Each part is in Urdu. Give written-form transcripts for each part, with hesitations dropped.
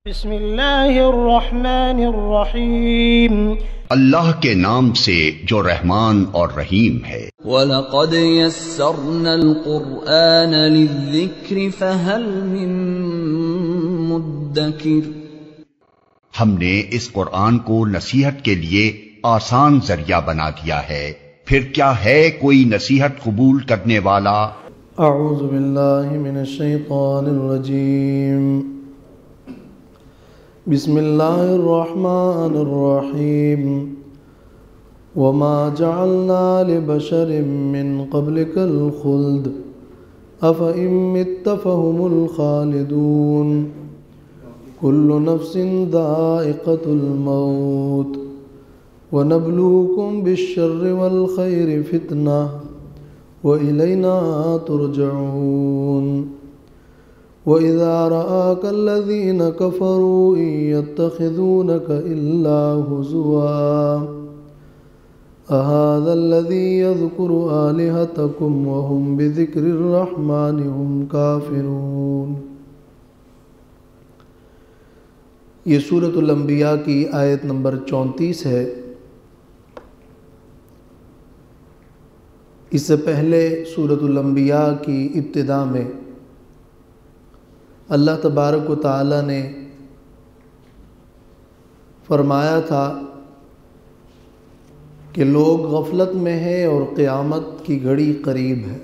بسم اللہ الرحمن الرحیم، اللہ کے نام سے جو رحمان اور رحیم ہے۔ وَلَقَدْ يَسَّرْنَا الْقُرْآنَ لِلذِّكْرِ فَهَلْ مِن مُدَّكِرٍ۔ ہم نے اس قرآن کو نصیحت کے لیے آسان ذریعہ بنا دیا ہے، پھر کیا ہے کوئی نصیحت قبول کرنے والا؟ اعوذ باللہ من الشیطان الرجیم، بسم اللہ الرحمن الرحیم، وما جعلنا لبشر من قبلك الخلد افإن مت فهم الخالدون كل نفس ذائقة الموت ونبلوكم بالشر والخير فتنة وإلينا ترجعون وَإِذَا رَآكَ الَّذِينَ كَفَرُوا إِن يَتَّخِذُونَكَ إِلَّا هُزُوًا أَهَذَا الَّذِي يَذْكُرُ آلِهَتَكُمْ وَهُمْ بِذِكْرِ الرَّحْمَنِ هُمْ كَافِرُونَ۔ یہ سورۃ الانبیاء کی آیت نمبر 34 ہے۔ اس سے پہلے سورۃ الانبیاء کی ابتدا میں اللہ تبارک و تعالی نے فرمایا تھا کہ لوگ غفلت میں ہیں اور قیامت کی گھڑی قریب ہے،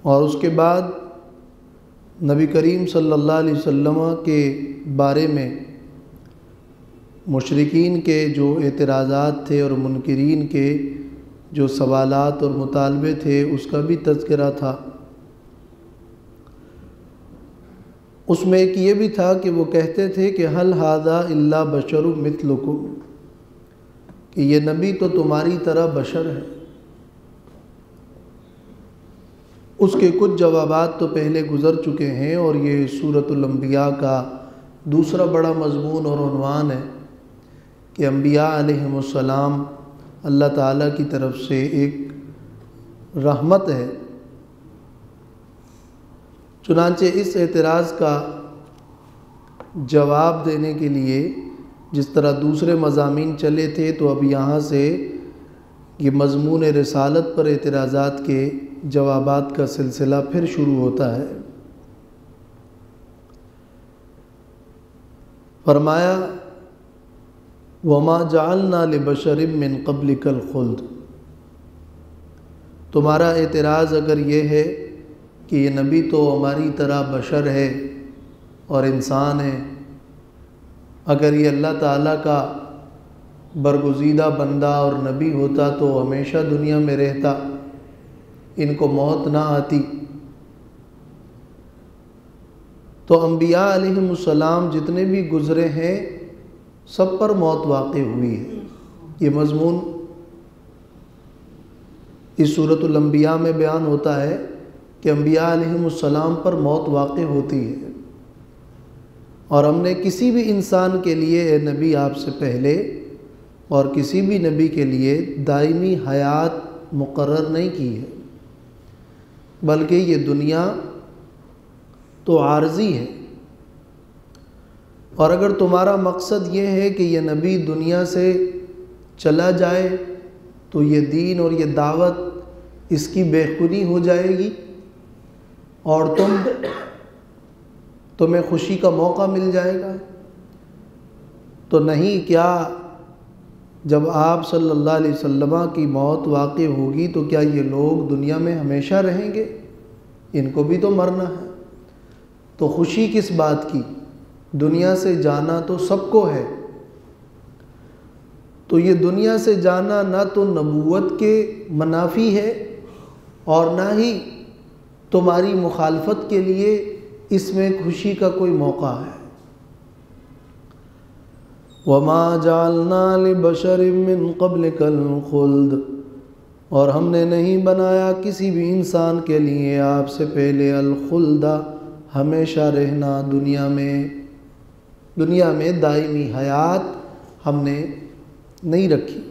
اور اس کے بعد نبی کریم صلی اللہ علیہ وسلم کے بارے میں مشرکین کے جو اعتراضات تھے اور منکرین کے جو سوالات اور مطالبے تھے اس کا بھی تذکرہ تھا۔ اس میں ایک یہ بھی تھا کہ وہ کہتے تھے کہ حل ھذا الا بشر مثلکم، کہ یہ نبی تو تمہاری طرح بشر ہے۔ اس کے کچھ جوابات تو پہلے گزر چکے ہیں، اور یہ سورۃ الانبیاء کا دوسرا بڑا مضمون اور عنوان ہے کہ انبیاء علیہم السلام اللہ تعالیٰ کی طرف سے ایک رحمت ہے۔ چنانچہ اس اعتراض کا جواب دینے کے لیے جس طرح دوسرے مضامین چلے تھے، تو اب یہاں سے یہ مضمون رسالت پر اعتراضات کے جوابات کا سلسلہ پھر شروع ہوتا ہے۔ فرمایا وَمَا جَعَلْنَا لِبَشَرٍ مِّن قَبْلِكَ الْخُلْدَ۔ تمہارا اعتراض اگر یہ ہے کہ یہ نبی تو ہماری طرح بشر ہے اور انسان ہے، اگر یہ اللہ تعالیٰ کا برگزیدہ بندہ اور نبی ہوتا تو ہمیشہ دنیا میں رہتا، ان کو موت نہ آتی۔ تو انبیاء علیہم السلام جتنے بھی گزرے ہیں سب پر موت واقع ہوئی ہے۔ یہ مضمون اس سورۃ الانبیاء میں بیان ہوتا ہے کہ انبیاء علیہم السلام پر موت واقع ہوتی ہے، اور ہم نے کسی بھی انسان کے لیے اے نبی آپ سے پہلے اور کسی بھی نبی کے لیے دائمی حیات مقرر نہیں کی ہے، بلکہ یہ دنیا تو عارضی ہے۔ اور اگر تمہارا مقصد یہ ہے کہ یہ نبی دنیا سے چلا جائے تو یہ دین اور یہ دعوت اس کی بے خودی ہو جائے گی، اور تمہیں خوشی کا موقع مل جائے گا۔ تو نہیں، کیا جب آپ صلی اللہ علیہ وسلم کی موت واقع ہوگی تو کیا یہ لوگ دنیا میں ہمیشہ رہیں گے؟ ان کو بھی تو مرنا ہے۔ تو خوشی کس بات کی؟ دنیا سے جانا تو سب کو ہے۔ تو یہ دنیا سے جانا نہ تو نبوت کے منافی ہے اور نہ ہی تمہاری مخالفت کے لیے اس میں خوشی کا کوئی موقع ہے۔ وَمَا جَعَلْنَا لِبَشَرٍ مِّن قَبْلِكَ الْخُلْدَ، اور ہم نے نہیں بنایا کسی بھی انسان کے لیے آپ سے پہلے الخلد، ہمیشہ رہنا دنیا میں دائمی حیات ہم نے نہیں رکھی۔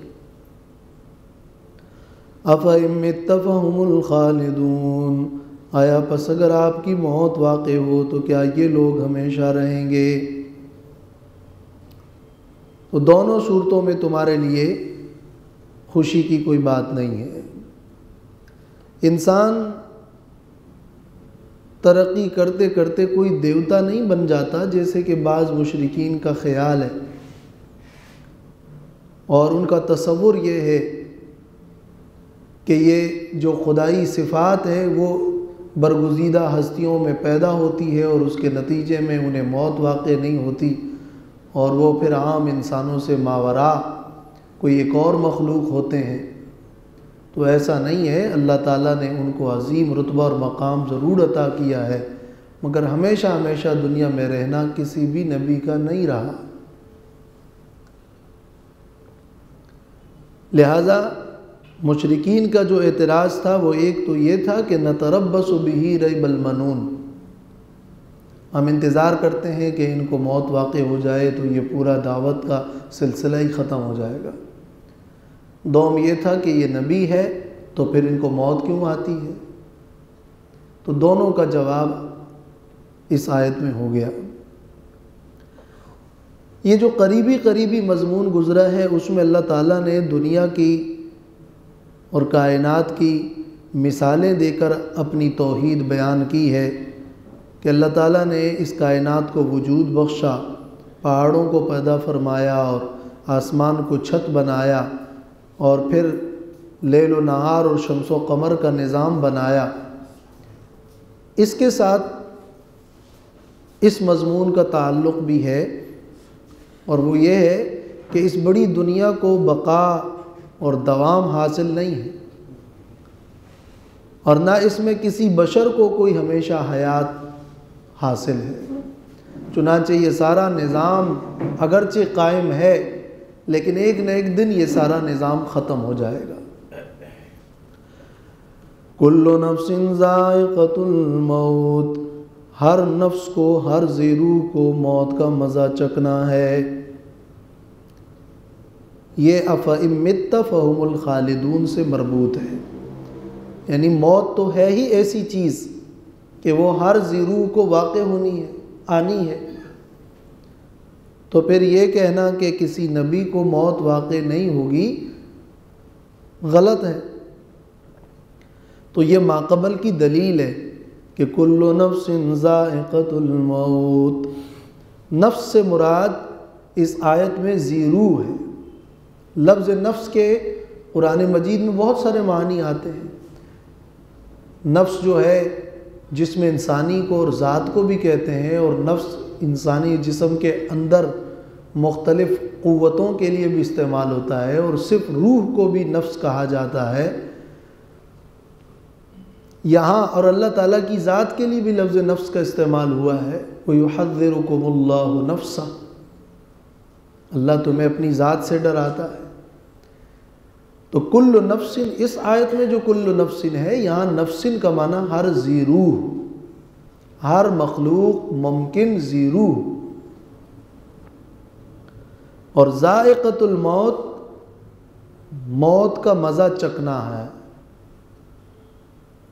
أَفَإِن مِّتَّ فَهُمُ الْخَالِدُونَ، آیا پس اگر آپ کی موت واقع ہو تو کیا یہ لوگ ہمیشہ رہیں گے؟ تو دونوں صورتوں میں تمہارے لیے خوشی کی کوئی بات نہیں ہے۔ انسان ترقی کرتے کرتے کوئی دیوتا نہیں بن جاتا جیسے کہ بعض مشرکین کا خیال ہے، اور ان کا تصور یہ ہے کہ یہ جو خدائی صفات ہے وہ برگزیدہ ہستیوں میں پیدا ہوتی ہے اور اس کے نتیجے میں انہیں موت واقع نہیں ہوتی، اور وہ پھر عام انسانوں سے ماوراء کوئی ایک اور مخلوق ہوتے ہیں۔ تو ایسا نہیں ہے، اللہ تعالیٰ نے ان کو عظیم رتبہ اور مقام ضرور عطا کیا ہے، مگر ہمیشہ ہمیشہ دنیا میں رہنا کسی بھی نبی کا نہیں رہا۔ لہذا مشرکین کا جو اعتراض تھا وہ ایک تو یہ تھا کہ نتربص بہ ریب المنون، ہم انتظار کرتے ہیں کہ ان کو موت واقع ہو جائے تو یہ پورا دعوت کا سلسلہ ہی ختم ہو جائے گا۔ دوم یہ تھا کہ یہ نبی ہے تو پھر ان کو موت کیوں آتی ہے؟ تو دونوں کا جواب اس آیت میں ہو گیا۔ یہ جو قریبی مضمون گزرا ہے اس میں اللہ تعالیٰ نے دنیا کی اور کائنات کی مثالیں دے کر اپنی توحید بیان کی ہے کہ اللہ تعالیٰ نے اس کائنات کو وجود بخشا، پہاڑوں کو پیدا فرمایا اور آسمان کو چھت بنایا، اور پھر لیل و نہار اور شمس و قمر کا نظام بنایا۔ اس کے ساتھ اس مضمون کا تعلق بھی ہے، اور وہ یہ ہے کہ اس بڑی دنیا کو بقا اور دوام حاصل نہیں ہے، اور نہ اس میں کسی بشر کو کوئی ہمیشہ حیات حاصل ہے۔ چنانچہ یہ سارا نظام اگرچہ قائم ہے لیکن ایک نہ ایک دن یہ سارا نظام ختم ہو جائے گا۔ کل نفس ذائقۃ الموت، ہر نفس کو، ہر ذی روح کو موت کا مزہ چکھنا ہے۔ یہ افإن مت فہم الخالدون سے مربوط ہے، یعنی موت تو ہے ہی ایسی چیز کہ وہ ہر ذی روح کو واقع ہونی ہے، آنی ہے، تو پھر یہ کہنا کہ کسی نبی کو موت واقع نہیں ہوگی غلط ہے۔ تو یہ ماقبل کی دلیل ہے کہ کل نفس ذائقۃ الموت، نفس سے مراد اس آیت میں ذی روح ہے۔ لفظ نفس کے قرآن مجید میں بہت سارے معنی آتے ہیں۔ نفس جو ہے جسم انسانی کو اور ذات کو بھی کہتے ہیں، اور نفس انسانی جسم کے اندر مختلف قوتوں کے لیے بھی استعمال ہوتا ہے، اور صرف روح کو بھی نفس کہا جاتا ہے یہاں، اور اللہ تعالیٰ کی ذات کے لیے بھی لفظ نفس کا استعمال ہوا ہے۔ وَيُحَذِّرُكُمُ اللَّهُ نَفْسَهُ، اللہ تمہیں اپنی ذات سے ڈراتا ہے۔ تو کل نفس، اس آیت میں جو کل نفس ہے، یہاں نفس کا معنی ہر ذی روح، ہر مخلوق ممکن ذی روح، اور ذائقۃ الموت، موت کا مزہ چکھنا ہے۔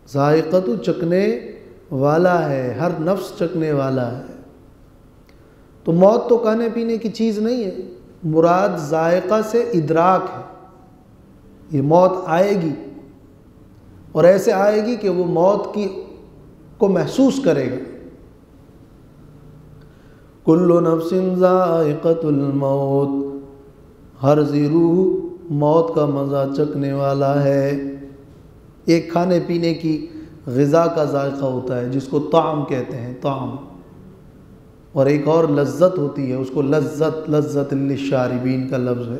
ذائقۃ چکھنے والا ہے، ہر نفس چکھنے والا ہے۔ تو موت تو کھانے پینے کی چیز نہیں ہے، مراد ذائقہ سے ادراک ہے۔ یہ موت آئے گی، اور ایسے آئے گی کہ وہ موت کو محسوس کرے گا۔ کل نفس ذائقۃ الموت، ہر ذی روح موت کا مزہ چکھنے والا ہے۔ ایک کھانے پینے کی غذا کا ذائقہ ہوتا ہے جس کو طعم کہتے ہیں، طعم، اور ایک اور لذت ہوتی ہے، اس کو لذت للشاربین کا لفظ ہے۔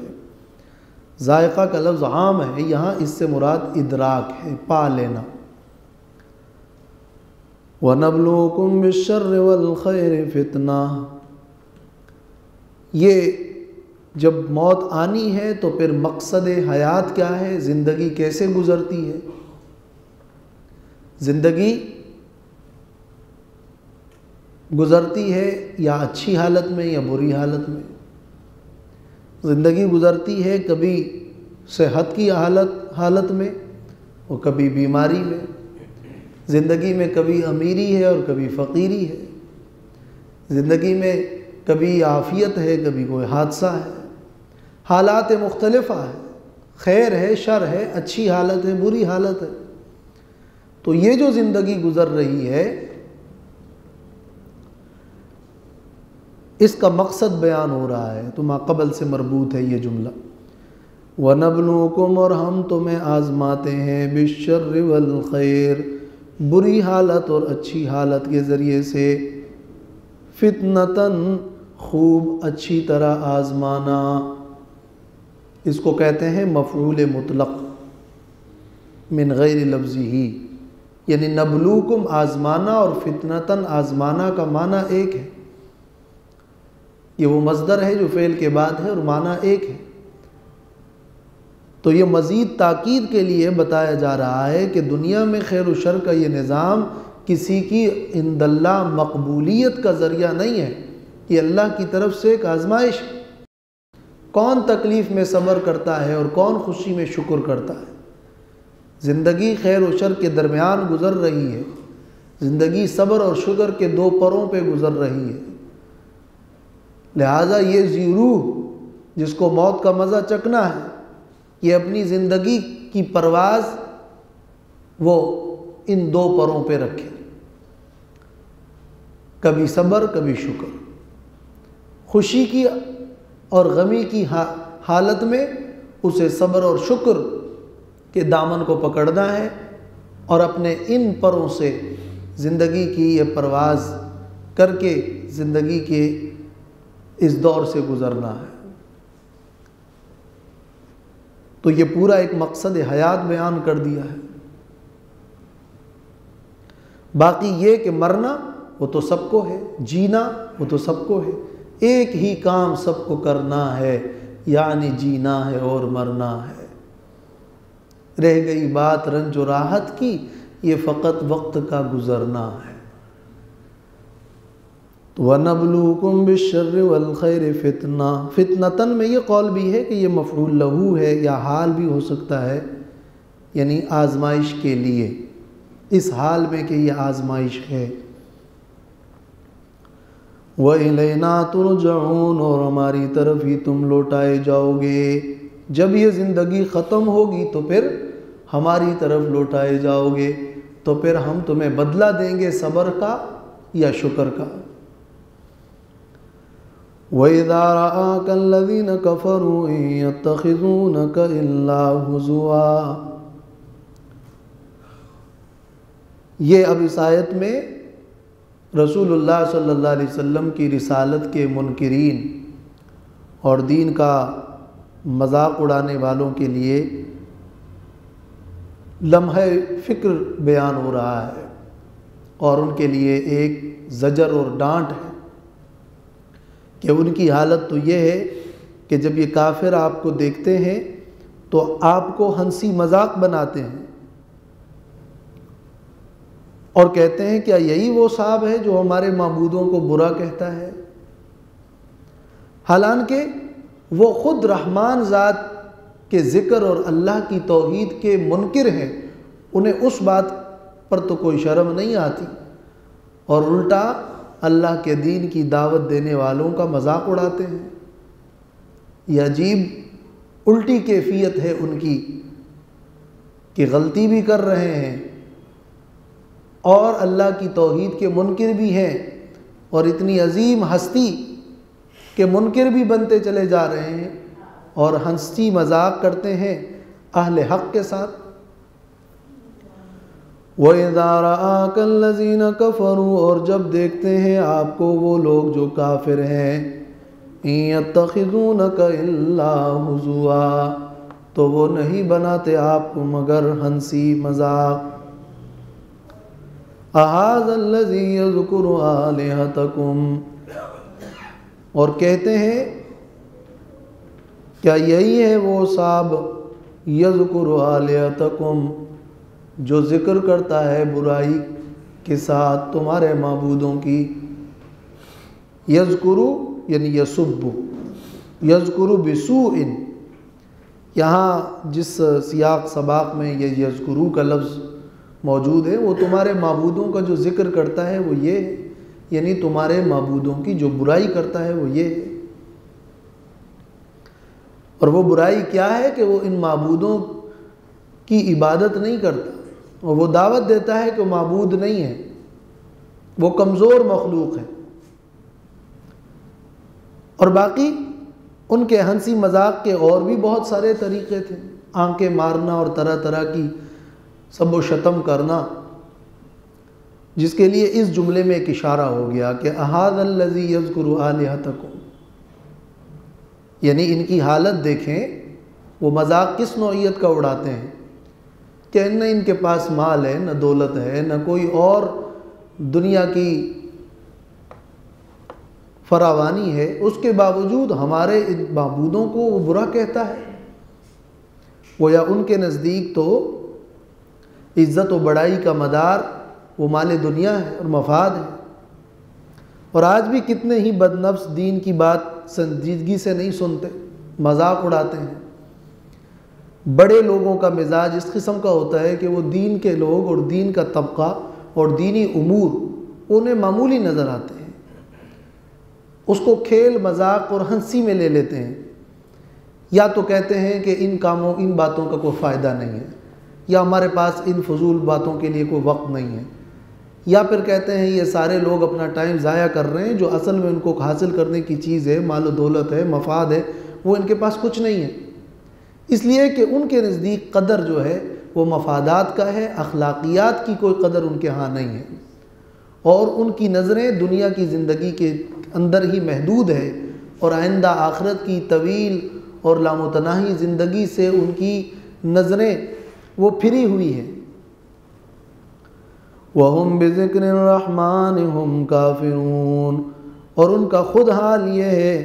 ذائقہ کا لفظ عام ہے، یہاں اس سے مراد ادراک ہے، پا لینا۔ وَنَبْلُوكُمْ بِالشَّرِّ وَالْخَيْرِ فِتْنَةً، یہ جب موت آنی ہے تو پھر مقصد حیات کیا ہے، زندگی کیسے گزرتی ہے؟ زندگی گزرتی ہے یا اچھی حالت میں یا بری حالت میں؟ زندگی گزرتی ہے کبھی صحت کی حالت میں اور کبھی بیماری میں، زندگی میں کبھی امیری ہے اور کبھی فقیری ہے، زندگی میں کبھی عافیت ہے، کبھی کوئی حادثہ ہے، حالات مختلفہ ہیں، خیر ہے، شر ہے، اچھی حالت ہے، بری حالت ہے۔ تو یہ جو زندگی گزر رہی ہے اس کا مقصد بیان ہو رہا ہے، تو ما قبل سے مربوط ہے یہ جملہ۔ وَنَبْلُوكُمْ، اور ہم تمہیں آزماتے ہیں، بِالشَّرِّ وَالْخَيْرِ، بری حالت اور اچھی حالت کے ذریعے سے، فتنتاً، خوب اچھی طرح آزمانا، اس کو کہتے ہیں مفعول مطلق من غیر لفظی ہی، یعنی نبلوکم آزمانا اور فتنتاً آزمانا کا معنی ایک ہے، یہ وہ مصدر ہے جو فعل کے بعد ہے اور معنی ایک ہے۔ تو یہ مزید تاکید کے لیے بتایا جا رہا ہے کہ دنیا میں خیر و شر کا یہ نظام کسی کی عند اللہ مقبولیت کا ذریعہ نہیں ہے، یہ اللہ کی طرف سے ایک آزمائش ہے۔ کون تکلیف میں صبر کرتا ہے اور کون خوشی میں شکر کرتا ہے؟ زندگی خیر و شر کے درمیان گزر رہی ہے، زندگی صبر اور شکر کے دو پروں پہ گزر رہی ہے، لہٰذا یہ ذی روح جس کو موت کا مزہ چکھنا ہے، یہ اپنی زندگی کی پرواز وہ ان دو پروں پہ رکھے، کبھی صبر کبھی شکر، خوشی کی اور غمی کی حالت میں اسے صبر اور شکر کے دامن کو پکڑنا ہے اور اپنے ان پروں سے زندگی کی یہ پرواز کر کے زندگی کے اس دور سے گزرنا ہے۔ تو یہ پورا ایک مقصد حیات بیان کر دیا ہے۔ باقی یہ کہ مرنا وہ تو سب کو ہے، جینا وہ تو سب کو ہے، ایک ہی کام سب کو کرنا ہے، یعنی جینا ہے اور مرنا ہے۔ رہ گئی بات رنج و راحت کی، یہ فقط وقت کا گزرنا ہے۔ وَنَبْلُوكُمْ بِالشَّرِّ وَالْخَيْرِ فِتْنَةً، فتنتاً میں یہ قول بھی ہے کہ یہ مفعول لہو ہے یا حال بھی ہو سکتا ہے، یعنی آزمائش کے لیے، اس حال میں کہ یہ آزمائش ہے۔ وَإِلَيْنَا تُرْجَعُونَ، اور ہماری طرف ہی تم لوٹائے جاؤ گے۔ جب یہ زندگی ختم ہوگی تو پھر ہماری طرف لوٹائے جاؤ گے، تو پھر ہم تمہیں بدلہ دیں گے صبر کا یا شکر کا۔ وَإِذَا رَآكَ الَّذِينَ كَفَرُوا إِن يَتَّخِذُونَكَ إِلَّا هُزُوًا، یہ اب اس آیت میں رسول اللہ صلی اللہ علیہ وسلم کی رسالت کے منکرین اور دین کا مذاق اڑانے والوں کے لیے لمحہ فکر بیان ہو رہا ہے، اور ان کے لیے ایک زجر اور ڈانٹ ہے کہ ان کی حالت تو یہ ہے کہ جب یہ کافر آپ کو دیکھتے ہیں تو آپ کو ہنسی مذاق بناتے ہیں اور کہتے ہیں کیا یہی وہ صاحب ہے جو ہمارے معبودوں کو برا کہتا ہے؟ حالانکہ وہ خود رحمان ذات کے ذکر اور اللہ کی توحید کے منکر ہیں، انہیں اس بات پر تو کوئی شرم نہیں آتی، اور الٹا اللہ کے دین کی دعوت دینے والوں کا مذاق اڑاتے ہیں۔ یہ عجیب الٹی کیفیت ہے ان کی کہ غلطی بھی کر رہے ہیں اور اللہ کی توحید کے منکر بھی ہیں، اور اتنی عظیم ہستی کے منکر بھی بنتے چلے جا رہے ہیں اور ہنسی مذاق کرتے ہیں اہل حق کے ساتھ۔ وَإِذَا رَآكَ الَّذِينَ كَفَرُوا، اور جب دیکھتے ہیں آپ کو وہ لوگ جو کافر ہیں، إِن يَتَّخِذُونَكَ إِلَّا هُزُوًا، تو وہ نہیں بناتے آپ کو مگر ہنسی مذاق۔ أَهَذَا الَّذِي يَذْكُرُ آلِهَتَكُمْ، اور کہتے ہیں کیا یہی ہے وہ صاحب یذکر آلہتکم جو ذکر کرتا ہے برائی کے ساتھ تمہارے معبودوں کی؟ یذکرو یعنی یسب، یذکرو بسوء، یہاں جس سیاق سباق میں یہ یذکرو کا لفظ موجود ہے، وہ تمہارے معبودوں کا جو ذکر کرتا ہے وہ یہ ہے، یعنی تمہارے معبودوں کی جو برائی کرتا ہے وہ یہ ہے۔ اور وہ برائی کیا ہے کہ وہ ان معبودوں کی عبادت نہیں کرتا، اور وہ دعوت دیتا ہے کہ وہ معبود نہیں ہے، وہ کمزور مخلوق ہے۔ اور باقی ان کے ہنسی مذاق کے اور بھی بہت سارے طریقے تھے، آنکھیں مارنا اور طرح طرح کی سب و شتم کرنا، جس کے لیے اس جملے میں ایک اشارہ ہو گیا کہ احاذ الذی یذکر آلہتکم، یعنی ان کی حالت دیکھیں، وہ مذاق کس نوعیت کا اڑاتے ہیں کہ نہ ان کے پاس مال ہے، نہ دولت ہے، نہ کوئی اور دنیا کی فراوانی ہے، اس کے باوجود ہمارے ان معبودوں کو وہ برا کہتا ہے۔ گویا ان کے نزدیک تو عزت و بڑائی کا مدار وہ مال دنیا ہے اور مفاد ہے۔ اور آج بھی کتنے ہی بد نفس دین کی بات سنجیدگی سے نہیں سنتے، مذاق اڑاتے ہیں۔ بڑے لوگوں کا مزاج اس قسم کا ہوتا ہے کہ وہ دین کے لوگ اور دین کا طبقہ اور دینی امور انہیں معمولی نظر آتے ہیں، اس کو کھیل مذاق اور ہنسی میں لے لیتے ہیں، یا تو کہتے ہیں کہ ان باتوں کا کوئی فائدہ نہیں ہے، یا ہمارے پاس ان فضول باتوں کے لیے کوئی وقت نہیں ہے، یا پھر کہتے ہیں یہ سارے لوگ اپنا ٹائم ضائع کر رہے ہیں، جو اصل میں ان کو حاصل کرنے کی چیز ہے، مال و دولت ہے، مفاد ہے، وہ ان کے پاس کچھ نہیں ہے۔ اس لیے کہ ان کے نزدیک قدر جو ہے وہ مفادات کا ہے، اخلاقیات کی کوئی قدر ان کے ہاں نہیں ہے، اور ان کی نظریں دنیا کی زندگی کے اندر ہی محدود ہے، اور آئندہ آخرت کی طویل اور لامتناہی زندگی سے ان کی نظریں وہ پھری ہوئی ہیں۔ وَهُمْ بِذِكْرِ الرَّحْمَنِ هُمْ كَافِرُونَ، اور ان کا خود حال یہ ہے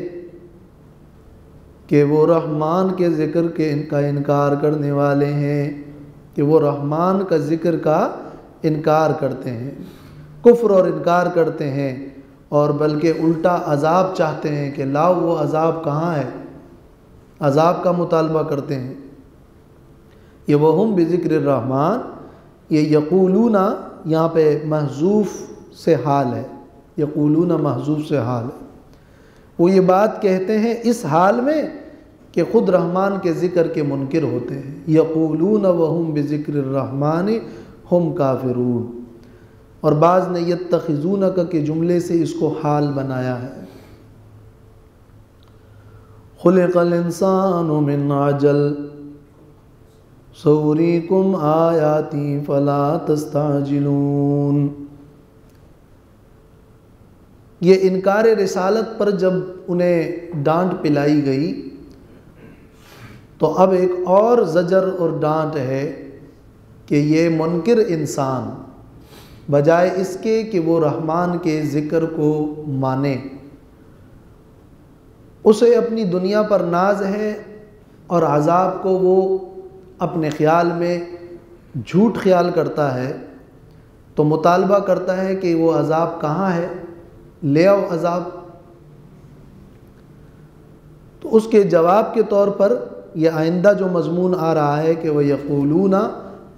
کہ وہ رحمان کے ذکر کے ان کا انکار کرنے والے ہیں، کہ وہ رحمان کا ذکر کا انکار کرتے ہیں، کفر اور انکار کرتے ہیں، اور بلکہ الٹا عذاب چاہتے ہیں کہ لاؤ وہ عذاب کہاں ہے، عذاب کا مطالبہ کرتے ہیں۔ یہ وہم بذکر الرحمن، یہ یقولون یہاں پہ محذوف سے حال ہے، یقولون محذوف سے حال ہے، وہ یہ بات کہتے ہیں اس حال میں کہ خود رحمان کے ذکر کے منکر ہوتے ہیں۔ یقولون وہم بذکر الرحمن ہم کافرون، اور بعض نے یتخذون کے جملے سے اس کو حال بنایا ہے۔ خلق الانسان من عجل سوریکم آیاتی فلا تستعجلون، یہ انکار رسالت پر جب انہیں ڈانٹ پلائی گئی تو اب ایک اور زجر اور ڈانٹ ہے کہ یہ منکر انسان بجائے اس کے کہ وہ رحمان کے ذکر کو مانے، اسے اپنی دنیا پر ناز ہے اور عذاب کو وہ اپنے خیال میں جھوٹ خیال کرتا ہے، تو مطالبہ کرتا ہے کہ وہ عذاب کہاں ہے، لے آؤ عذاب۔ تو اس کے جواب کے طور پر یہ آئندہ جو مضمون آ رہا ہے کہ وہ یقولون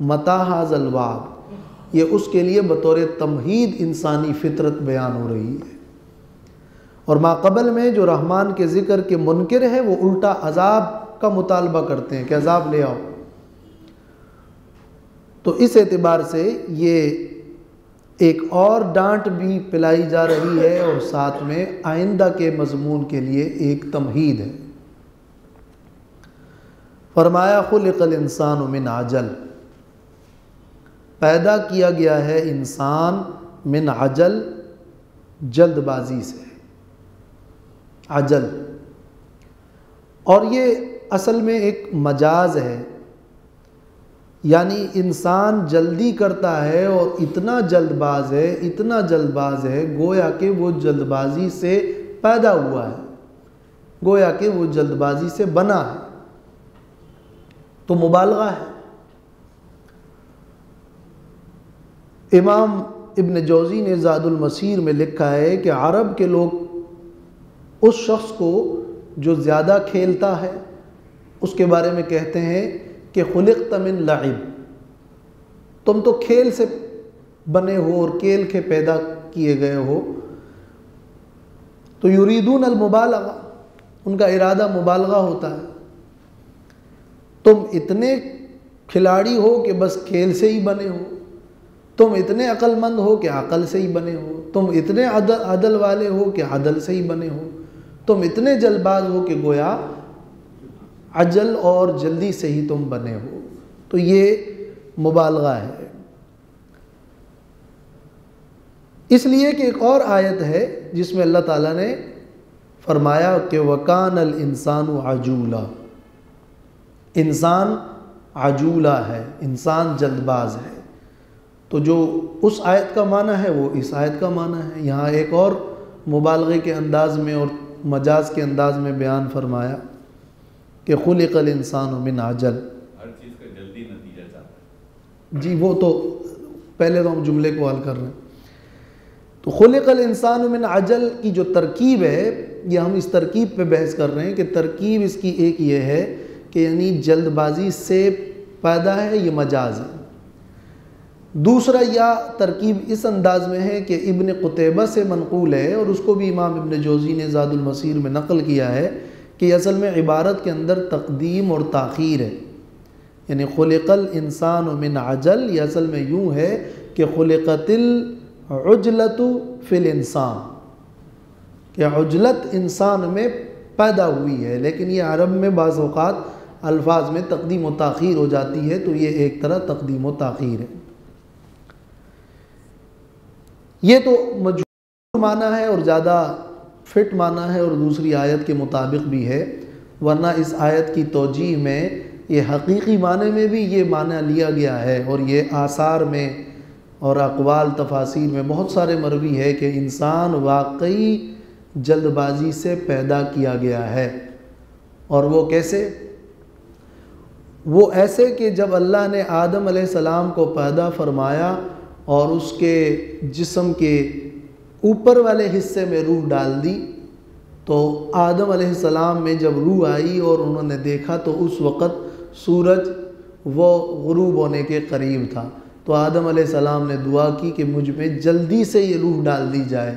متی ھذا الوعد، یہ اس کے لیے بطور تمہید انسانی فطرت بیان ہو رہی ہے۔ اور ما قبل میں جو رحمان کے ذکر کے منکر ہے وہ الٹا عذاب کا مطالبہ کرتے ہیں کہ عذاب لے آؤ۔ تو اس اعتبار سے یہ ایک اور ڈانٹ بھی پلائی جا رہی ہے، اور ساتھ میں آئندہ کے مضمون کے لیے ایک تمہید ہے۔ فرمایا خلق الانسان من عجل، پیدا کیا گیا ہے انسان من عجل، جلد بازی سے، عجل، اور یہ اصل میں ایک مجاز ہے، یعنی انسان جلدی کرتا ہے اور اتنا جلد باز ہے، اتنا جلد باز ہے، گویا کہ وہ جلد بازی سے پیدا ہوا ہے، گویا کہ وہ جلد بازی سے بنا ہے، تو مبالغہ ہے۔ امام ابن جوزی نے زاد المسیر میں لکھا ہے کہ عرب کے لوگ اس شخص کو جو زیادہ کھیلتا ہے اس کے بارے میں کہتے ہیں کہ خلقت من لعب، تم تو کھیل سے بنے ہو اور کھیل کے پیدا کیے گئے ہو. تو یریدون المبالغہ، ان کا ارادہ مبالغہ ہوتا ہے. تم اتنے کھلاڑی ہو کہ بس کھیل سے ہی بنے ہو، تم اتنے عقل مند ہو کہ عقل سے ہی بنے ہو، تم اتنے عدل والے ہو کہ عدل سے ہی بنے ہو، تم اتنے جلد باز ہو کہ گویا عجل اور جلدی سے ہی تم بنے ہو. تو یہ مبالغہ ہے. اس لیے کہ ایک اور آیت ہے جس میں اللہ تعالیٰ نے فرمایا کہ وَكَانَ الْإِنسَانُ عَجُولًا، انسان عجولہ ہے، انسان جلد باز ہے. تو جو اس آیت کا معنی ہے وہ اس آیت کا معنی ہے. یہاں ایک اور مبالغے کے انداز میں اور مجاز کے انداز میں بیان فرمایا کہ خلق الانسان من عجل. ہر چیز کا جلدی نتیجہ چاہتا ہے. جی وہ تو پہلے تو ہم جملے کو حل کر رہے ہیں. تو خلق الانسان من عجل کی جو ترکیب ہے، یہ ہم اس ترکیب پہ بحث کر رہے ہیں کہ ترکیب اس کی ایک یہ ہے کہ یعنی جلد بازی سے پیدا ہے، یہ مجاز ہے. دوسرا یا ترکیب اس انداز میں ہے کہ ابن قتیبہ سے منقول ہے اور اس کو بھی امام ابن جوزی نے زاد المسیر میں نقل کیا ہے کہ یہ اصل میں عبارت کے اندر تقدیم اور تاخیر ہے. یعنی خلق الانسان من عجل، یہ اصل میں یوں ہے کہ خلقت العجلۃ فی الانسان، کہ عجلت انسان میں پیدا ہوئی ہے. لیکن یہ عرب میں بعض اوقات الفاظ میں تقدیم و تاخیر ہو جاتی ہے، تو یہ ایک طرح تقدیم و تاخیر ہے. یہ تو مجہول معنی ہے اور زیادہ فٹ معنی ہے اور دوسری آیت کے مطابق بھی ہے. ورنہ اس آیت کی توجیہ میں یہ حقیقی معنی میں بھی یہ معنی لیا گیا ہے، اور یہ آثار میں اور اقوال تفاسیر میں بہت سارے مروی ہے کہ انسان واقعی جلد بازی سے پیدا کیا گیا ہے. اور وہ کیسے؟ وہ ایسے کہ جب اللہ نے آدم علیہ السلام کو پیدا فرمایا اور اس کے جسم کے اوپر والے حصے میں روح ڈال دی، تو آدم علیہ السلام میں جب روح آئی اور انہوں نے دیکھا تو اس وقت سورج وہ غروب ہونے کے قریب تھا. تو آدم علیہ السلام نے دعا کی کہ مجھ میں جلدی سے یہ روح ڈال دی جائے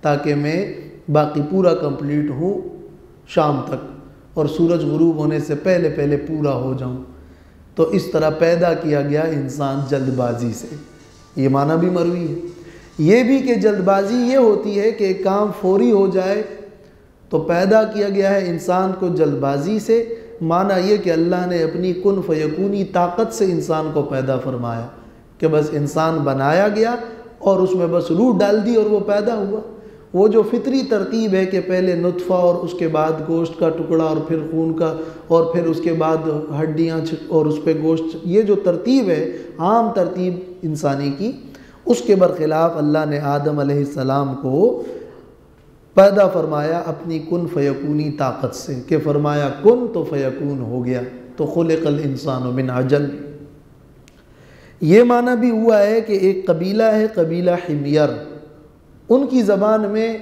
تاکہ میں باقی پورا کمپلیٹ ہوں شام تک، اور سورج غروب ہونے سے پہلے پہلے پورا ہو جاؤں. تو اس طرح پیدا کیا گیا انسان جلد بازی سے. یہ معنی بھی مروی ہے. یہ بھی کہ جلد بازی یہ ہوتی ہے کہ ایک کام فوری ہو جائے، تو پیدا کیا گیا ہے انسان کو جلد بازی سے. معنی یہ کہ اللہ نے اپنی کن فیکونی طاقت سے انسان کو پیدا فرمایا کہ بس انسان بنایا گیا اور اس میں بس روح ڈال دی اور وہ پیدا ہوا. وہ جو فطری ترتیب ہے کہ پہلے نطفہ اور اس کے بعد گوشت کا ٹکڑا اور پھر خون کا اور پھر اس کے بعد ہڈیاں اور اس پہ گوشت، یہ جو ترتیب ہے عام ترتیب انسانی کی، اس کے برخلاف اللہ نے آدم علیہ السلام کو پیدا فرمایا اپنی کن فیکونی طاقت سے کہ فرمایا کن تو فیکون ہو گیا. تو خلق الانسان من عجل. یہ معنی بھی ہوا ہے کہ ایک قبیلہ ہے قبیلہ حمیر، ان کی زبان میں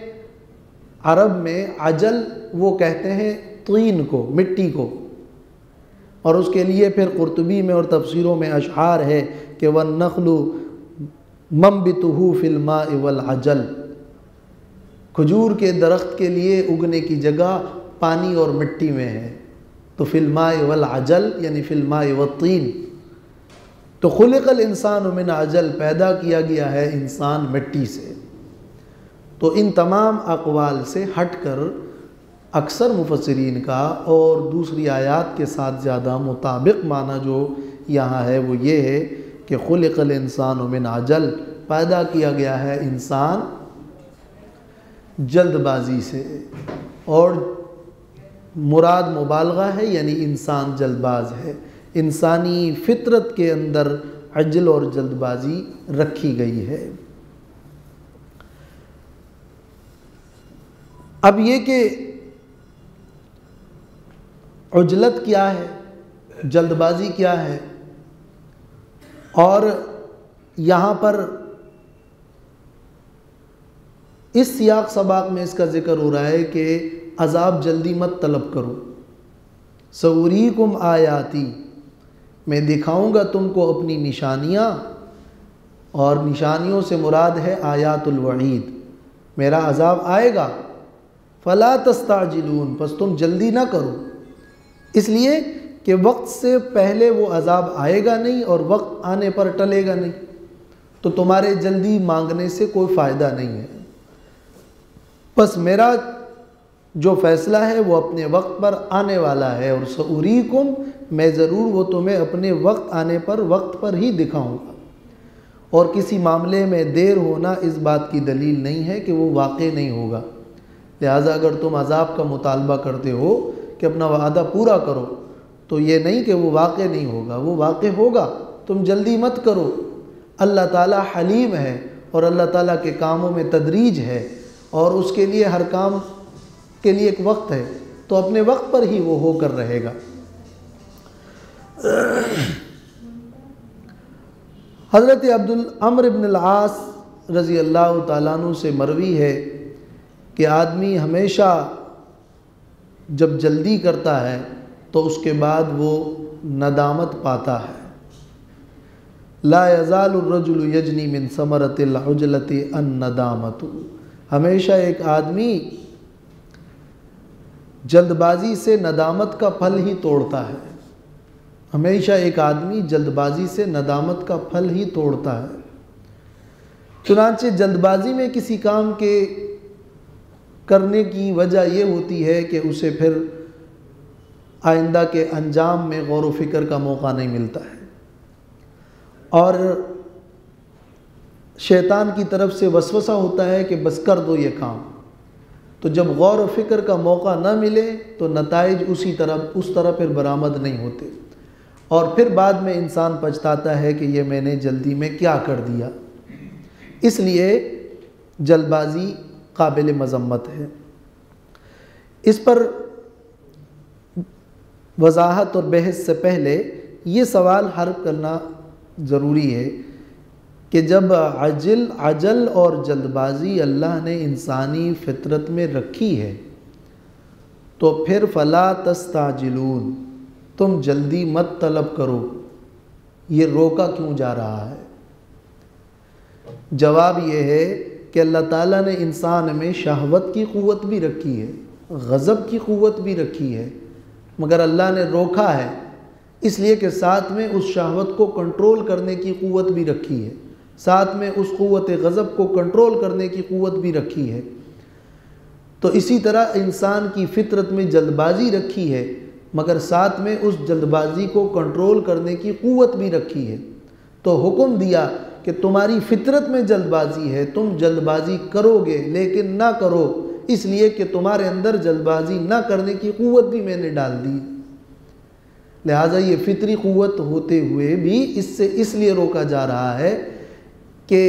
عرب میں عجل وہ کہتے ہیں طین کو، مٹی کو. اور اس کے لیے پھر قرطبی میں اور تفسیروں میں اشعار ہے کہ وَالنَّخْلُ مَنْبِتُهُ فِي الْمَاءِ وَالْعَجَلِ، کھجور کے درخت کے لیے اگنے کی جگہ پانی اور مٹی میں ہے. تو فی الماء والعجل یعنی فی الماء والطین. تو خلق الانسان من عجل، پیدا کیا گیا ہے انسان مٹی سے. تو ان تمام اقوال سے ہٹ کر اکثر مفسرین کا اور دوسری آیات کے ساتھ زیادہ مطابق معنی جو یہاں ہے وہ یہ ہے کہ خلق الانسان من عجل، پیدا کیا گیا ہے انسان جلد بازی سے. اور مراد مبالغہ ہے، یعنی انسان جلد باز ہے. انسانی فطرت کے اندر عجل اور جلد بازی رکھی گئی ہے. اب یہ کہ عجلت کیا ہے، جلد بازی کیا ہے، اور یہاں پر اس سیاق سباق میں اس کا ذکر ہو رہا ہے کہ عذاب جلدی مت طلب کرو. سوریکم آیاتی، میں دکھاؤں گا تم کو اپنی نشانیاں. اور نشانیوں سے مراد ہے آیات الوعید، میرا عذاب آئے گا، فلا تستعجلون، پس تم جلدی نہ کرو، اس لیے کہ وقت سے پہلے وہ عذاب آئے گا نہیں اور وقت آنے پر ٹلے گا نہیں، تو تمہارے جلدی مانگنے سے کوئی فائدہ نہیں ہے۔ بس میرا جو فیصلہ ہے وہ اپنے وقت پر آنے والا ہے، اور سأریکم، میں ضرور وہ تمہیں اپنے وقت آنے پر وقت پر ہی دکھاؤں گا۔ اور کسی معاملے میں دیر ہونا اس بات کی دلیل نہیں ہے کہ وہ واقع نہیں ہوگا، لہٰذا اگر تم عذاب کا مطالبہ کرتے ہو کہ اپنا وعدہ پورا کرو تو یہ نہیں کہ وہ واقع نہیں ہوگا، وہ واقع ہوگا، تم جلدی مت کرو۔ اللہ تعالیٰ حلیم ہے اور اللہ تعالیٰ کے کاموں میں تدریج ہے، اور اس کے لیے ہر کام کے لیے ایک وقت ہے، تو اپنے وقت پر ہی وہ ہو کر رہے گا۔ حضرت عمرو بن العاص رضی اللہ تعالیٰ عنہ سے مروی ہے کہ آدمی ہمیشہ جب جلدی کرتا ہے تو اس کے بعد وہ ندامت پاتا ہے۔ لا یزال الرجل یجنی من ثمرۃ العجلۃ الندامۃ، ہمیشہ ایک آدمی جلد بازی سے ندامت کا پھل ہی توڑتا ہے، ہمیشہ ایک آدمی جلد بازی سے ندامت کا پھل ہی توڑتا ہے۔ چنانچہ جلد بازی میں کسی کام کے کرنے کی وجہ یہ ہوتی ہے کہ اسے پھر آئندہ کے انجام میں غور و فکر کا موقع نہیں ملتا ہے، اور شیطان کی طرف سے وسوسہ ہوتا ہے کہ بس کر دو یہ کام، تو جب غور و فکر کا موقع نہ ملے تو نتائج اس طرح پھر برآمد نہیں ہوتے، اور پھر بعد میں انسان پچھتاتا ہے کہ یہ میں نے جلدی میں کیا کر دیا۔ اس لیے جلد بازی قابل مذمت ہے۔ اس پر وضاحت اور بحث سے پہلے یہ سوال حل کرنا ضروری ہے کہ جب عجل اور جلد بازی اللہ نے انسانی فطرت میں رکھی ہے تو پھر فلا تستعجلون، تم جلدی مت طلب کرو، یہ روکا کیوں جا رہا ہے؟ جواب یہ ہے کہ اللہ تعالیٰ نے انسان میں شہوت کی قوت بھی رکھی ہے، غضب کی قوت بھی رکھی ہے، مگر اللہ نے روکا ہے اس لیے کہ ساتھ میں اس شہوت کو کنٹرول کرنے کی قوت بھی رکھی ہے، ساتھ میں اس قوت غضب کو کنٹرول کرنے کی قوت بھی رکھی ہے۔ تو اسی طرح انسان کی فطرت میں جلد بازی رکھی ہے، مگر ساتھ میں اس جلد بازی کو کنٹرول کرنے کی قوت بھی رکھی ہے۔ تو حکم دیا کہ تمہاری فطرت میں جلد بازی ہے، تم جلد بازی کرو گے لیکن نہ کرو، اس لیے کہ تمہارے اندر جلد بازی نہ کرنے کی قوت بھی میں نے ڈال دی، لہٰذا یہ فطری قوت ہوتے ہوئے بھی اس لیے روکا جا رہا ہے کہ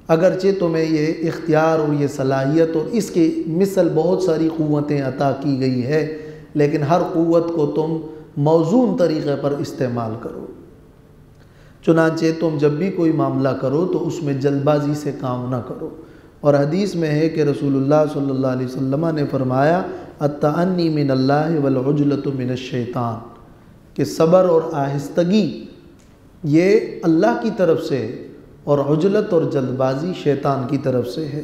اگرچہ تمہیں یہ اختیار اور یہ صلاحیت اور اس کی مثل بہت ساری قوتیں عطا کی گئی ہے، لیکن ہر قوت کو تم موزون طریقے پر استعمال کرو۔ چنانچہ تم جب بھی کوئی معاملہ کرو تو اس میں جلد بازی سے کام نہ کرو، اور حدیث میں ہے کہ رسول اللہ صلی اللہ علیہ وسلم نے فرمایا التأنی من اللہ والعجلۃ من الشیطان، کہ صبر اور آہستگی یہ اللہ کی طرف سے ہے اور عجلت اور جلد بازی شیطان کی طرف سے ہے۔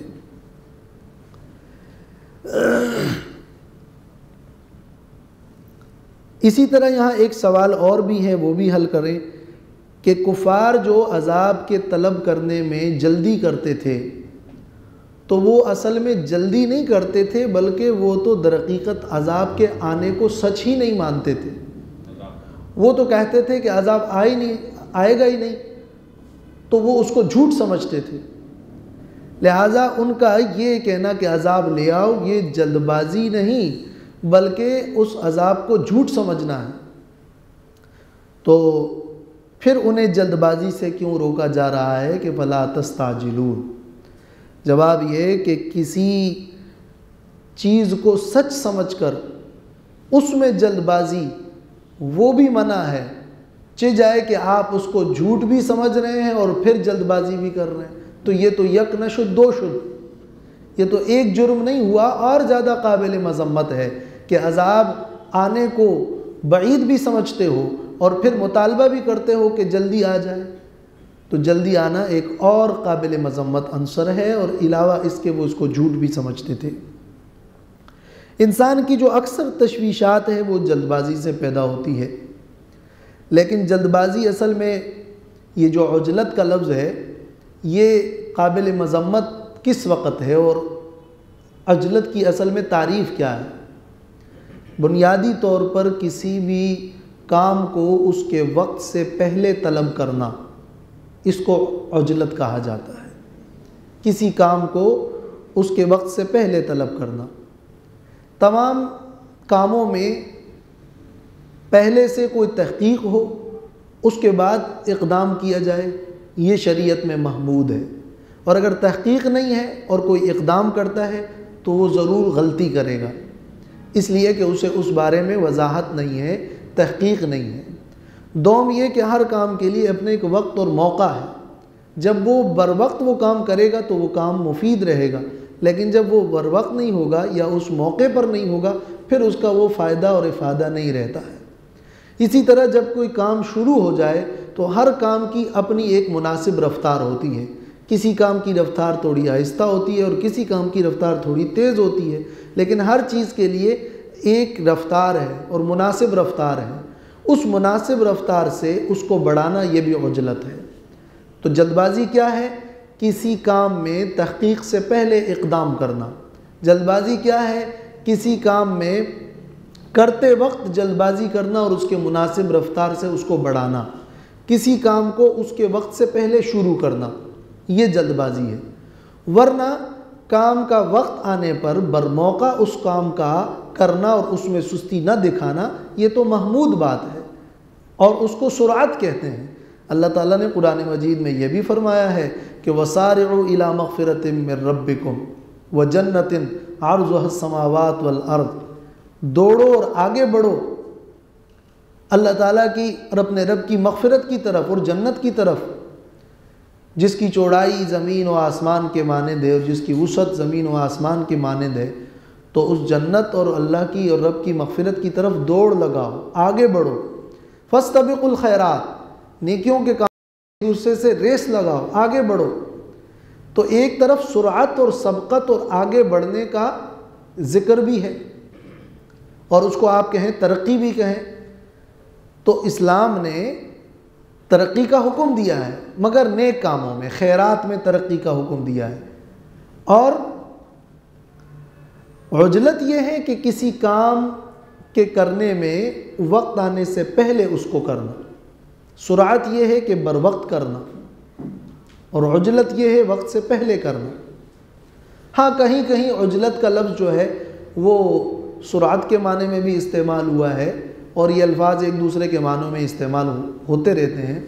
اسی طرح یہاں ایک سوال اور بھی ہے، وہ بھی حل کریں کہ کفار جو عذاب کے طلب کرنے میں جلدی کرتے تھے تو وہ اصل میں جلدی نہیں کرتے تھے، بلکہ وہ تو درحقیقت عذاب کے آنے کو سچ ہی نہیں مانتے تھے۔ وہ تو کہتے تھے کہ عذاب آئے گا ہی نہیں، تو وہ اس کو جھوٹ سمجھتے تھے، لہٰذا ان کا یہ کہنا کہ عذاب لے آؤ یہ جلد بازی نہیں بلکہ اس عذاب کو جھوٹ سمجھنا ہے۔ تو پھر انہیں جلد بازی سے کیوں روکا جا رہا ہے کہ فلا تستعجلون؟ جواب یہ کہ کسی چیز کو سچ سمجھ کر اس میں جلد بازی وہ بھی منع ہے، چہ جائے کہ آپ اس کو جھوٹ بھی سمجھ رہے ہیں اور پھر جلد بازی بھی کر رہے ہیں، تو یہ تو یک نشد دو شد، یہ تو ایک جرم نہیں ہوا، اور زیادہ قابل مذمت ہے کہ عذاب آنے کو بعید بھی سمجھتے ہو اور پھر مطالبہ بھی کرتے ہو کہ جلدی آ جائے، تو جلدی آنا ایک اور قابل مذمت عنصر ہے، اور علاوہ اس کے وہ اس کو جھوٹ بھی سمجھتے تھے۔ انسان کی جو اکثر تشویشات ہے وہ جلد بازی سے پیدا ہوتی ہے، لیکن جلد بازی اصل میں یہ جو عجلت کا لفظ ہے یہ قابل مذمت کس وقت ہے، اور عجلت کی اصل میں تعریف کیا ہے؟ بنیادی طور پر کسی بھی کام کو اس کے وقت سے پہلے طلب کرنا، اس کو عجلت کہا جاتا ہے۔ کسی کام کو اس کے وقت سے پہلے طلب کرنا۔ تمام کاموں میں پہلے سے کوئی تحقیق ہو، اس کے بعد اقدام کیا جائے، یہ شریعت میں محمود ہے۔ اور اگر تحقیق نہیں ہے اور کوئی اقدام کرتا ہے تو وہ ضرور غلطی کرے گا، اس لیے کہ اسے اس بارے میں وضاحت نہیں ہے، تحقیق نہیں ہے۔ دوم یہ کہ ہر کام کے لیے اپنے ایک وقت اور موقع ہے۔ جب وہ بر وقت وہ کام کرے گا تو وہ کام مفید رہے گا، لیکن جب وہ بر وقت نہیں ہوگا یا اس موقع پر نہیں ہوگا پھر اس کا وہ فائدہ اور افادہ نہیں رہتا ہے۔ اسی طرح جب کوئی کام شروع ہو جائے تو ہر کام کی اپنی ایک مناسب رفتار ہوتی ہے۔ کسی کام کی رفتار تھوڑی آہستہ ہوتی ہے اور کسی کام کی رفتار تھوڑی تیز ہوتی ہے، لیکن ہر چیز کے لیے ایک رفتار ہے اور مناسب رفتار ہے۔ اس مناسب رفتار سے اس کو بڑھانا یہ بھی عجلت ہے۔ تو جلد بازی کیا ہے؟ کسی کام میں تحقیق سے پہلے اقدام کرنا۔ جلد بازی کیا ہے؟ کسی کام میں کرتے وقت جلد بازی کرنا اور اس کے مناسب رفتار سے اس کو بڑھانا۔ کسی کام کو اس کے وقت سے پہلے شروع کرنا، یہ جلد بازی ہے۔ ورنہ کام کا وقت آنے پر برموقع اس کام کا کرنا اور اس میں سستی نہ دکھانا، یہ تو محمود بات ہے اور اس کو سرعت کہتے ہیں۔ اللہ تعالیٰ نے قرآن مجید میں یہ بھی فرمایا ہے کہ وَسَارِعُوا إِلَىٰ مَغْفِرَةٍ مِّن رَبِّكُمْ وَجَنَّةٍ عَرْضُهَا السَّمَاوَاتُ وَالْأَرْضُ، دوڑو اور آگے بڑھو اللہ تعالیٰ کی اور اپنے رب کی مغفرت کی طرف اور جنت کی طرف، جس کی چوڑائی زمین و آسمان کے مانند ہے اور جس کی وسعت زمین و آسمان کے مانند ہے۔ تو اس جنت اور اللہ کی اور رب کی مغفرت کی طرف دوڑ لگاؤ، آگے بڑھو۔ فاستبقوا الخیرات، نیکیوں کے کام دوسرے سے ریس لگاؤ، آگے بڑھو۔ تو ایک طرف سرعت اور سبقت اور آگے بڑھنے کا ذکر بھی ہے، اور اس کو آپ کہیں ترقی بھی کہیں۔ تو اسلام نے ترقی کا حکم دیا ہے، مگر نیک کاموں میں، خیرات میں ترقی کا حکم دیا ہے۔ اور عجلت یہ ہے کہ کسی کام کے کرنے میں وقت آنے سے پہلے اس کو کرنا، سرعت یہ ہے کہ بر وقت کرنا، اور عجلت یہ ہے وقت سے پہلے کرنا۔ ہاں کہیں کہیں عجلت کا لفظ جو ہے وہ سرعت کے معنی میں بھی استعمال ہوا ہے، اور یہ الفاظ ایک دوسرے کے معنوں میں استعمال ہوتے رہتے ہیں،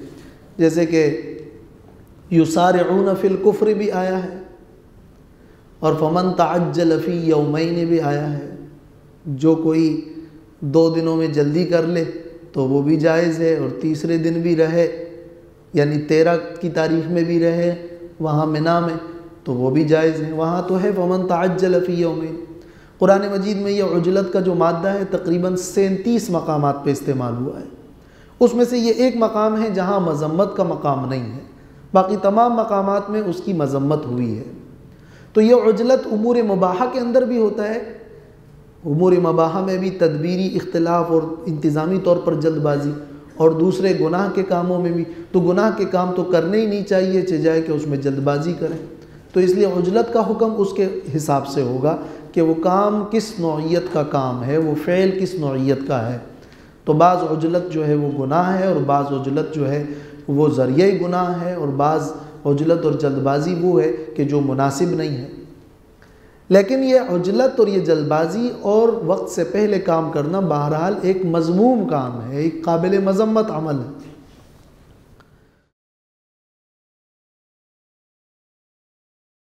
جیسے کہ یسارعون فی الکفر بھی آیا ہے، اور فمن تعجل فی یومین بھی آیا ہے۔ جو کوئی 2 دنوں میں جلدی کر لے تو وہ بھی جائز ہے، اور تیسرے دن بھی رہے، یعنی 13 کی تاریخ میں بھی رہے وہاں منا میں، تو وہ بھی جائز ہے۔ وہاں تو ہے فمن تعجل فی یومین۔ قرآن مجید میں یہ عجلت کا جو مادہ ہے تقریباً 37 مقامات پہ استعمال ہوا ہے۔ اس میں سے یہ ایک مقام ہے جہاں مذمت کا مقام نہیں ہے، باقی تمام مقامات میں اس کی مذمت ہوئی ہے۔ تو یہ عجلت امور مباحہ کے اندر بھی ہوتا ہے، امور مباحہ میں بھی تدبیری اختلاف اور انتظامی طور پر جلد بازی، اور دوسرے گناہ کے کاموں میں بھی۔ تو گناہ کے کام تو کرنے ہی نہیں چاہیے، چاہے کہ اس میں جلد بازی کریں۔ تو اس لیے عجلت کا حکم اس کے حساب سے ہوگا کہ وہ کام کس نوعیت کا کام ہے، وہ فعل کس نوعیت کا ہے۔ تو بعض عجلت جو ہے وہ گناہ ہے، اور بعض عجلت جو ہے وہ ذریعہ گناہ ہے، اور بعض عجلت اور جلد بازی وہ ہے کہ جو مناسب نہیں ہے۔ لیکن یہ عجلت اور یہ جلد بازی اور وقت سے پہلے کام کرنا بہرحال ایک مذموم کام ہے، ایک قابل مذمت عمل ہے۔